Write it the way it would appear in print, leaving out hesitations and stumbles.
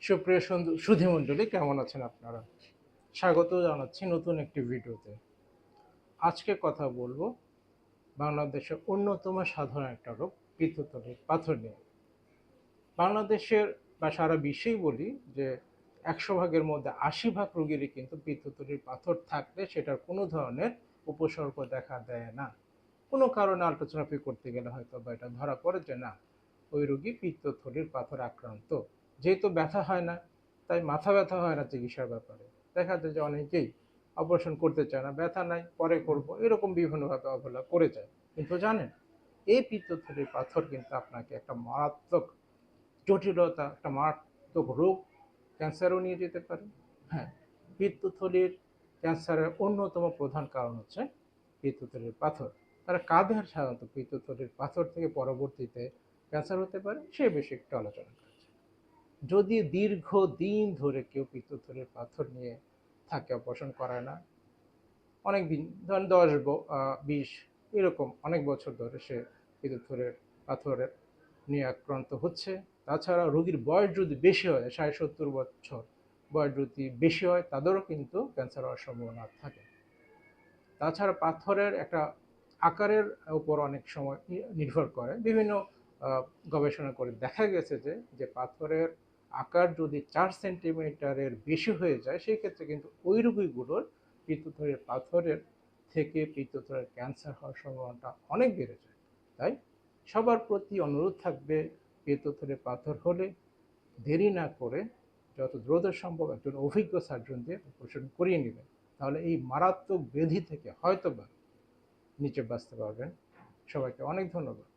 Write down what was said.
সুপ্রিয় সুধীমণ্ডলী, কেমন আছেন আপনারা? স্বাগত জানাচ্ছি নতুন একটি ভিডিওতে। আজকে কথা বলবো বাংলাদেশের অন্যতম সাধারণ একটা রোগ পিত্তথলির পাথর নিয়ে। বাংলাদেশের বা সারা বিশ্বেই বলি যে 100 ভাগের মধ্যে 80 ভাগ রোগীরই কিন্তু পিত্তথলির পাথর থাকলে সেটার কোনো ধরনের উপসর্গ দেখা দেয় না। কোনো কারণে আল্ট্রাসোনোগ্রাফি করতে গেলে হয়তো বা এটা ধরা পড়ে যে না, ওই রোগী পিত্তথলির পাথর আক্রান্ত। যেহেতু ব্যথা হয় না, তাই মাথা ব্যথা হয় না চিকিৎসার ব্যাপারে। দেখা যায় যে অনেকেই অপারেশন করতে চায় না, ব্যথা নাই পরে করব, এরকম বিভিন্নভাবে অবহেলা করে যায়। কিন্তু জানেন, এই পিত্তথলির পাথর কিন্তু আপনাকে একটা মারাত্মক জটিলতা, একটা মারাত্মক রোগ, ক্যান্সারও নিয়ে যেতে পারে। হ্যাঁ, পিত্তথলির ক্যান্সারের অন্যতম প্রধান কারণ হচ্ছে পিত্তথলির পাথর। তারা কাদের সাধারণত পিত্তথলির পাথর থেকে পরবর্তীতে ক্যান্সার হতে পারে সে বিষয়ে একটু আলোচনা করছি। যদি দীর্ঘদিন ধরে কেউ পিত্তথলির পাথর নিয়ে থাকে, অপারেশন করায় না, অনেক দিন ধরেন 10 20 এরকম অনেক বছর ধরে সে পিত্তথলির পাথরের নিয়ে আক্রান্ত হচ্ছে। তাছাড়া রোগীর বয়স যদি বেশি হয়, 60 70 বছর বয়স যদি বেশি হয়, তাদেরও কিন্তু ক্যান্সার হওয়ার সম্ভাবনা থাকে। তাছাড়া পাথরের একটা আকারের উপর অনেক সময় নির্ভর করে। বিভিন্ন গবেষণা করে দেখা গেছে যে পাথরের আকার যদি 4 সেন্টিমিটারের বেশি হয়ে যায়, সেই ক্ষেত্রে কিন্তু ওই রোগীগুলোর পিত্তথলির পাথরের থেকে পিত্তথলির ক্যান্সার হওয়ার সম্ভাবনাটা অনেক বেড়ে যায়। তাই সবার প্রতি অনুরোধ থাকবে, পিত্তথলির পাথর হলে দেরি না করে যত দ্রুত সম্ভব একজন অভিজ্ঞ সার্জন দিয়ে অপারেশন করিয়ে নেবেন। তাহলে এই মারাত্মক ব্যাধি থেকে হয়তোবা নিচে বাঁচতে পারবেন। সবাইকে অনেক ধন্যবাদ।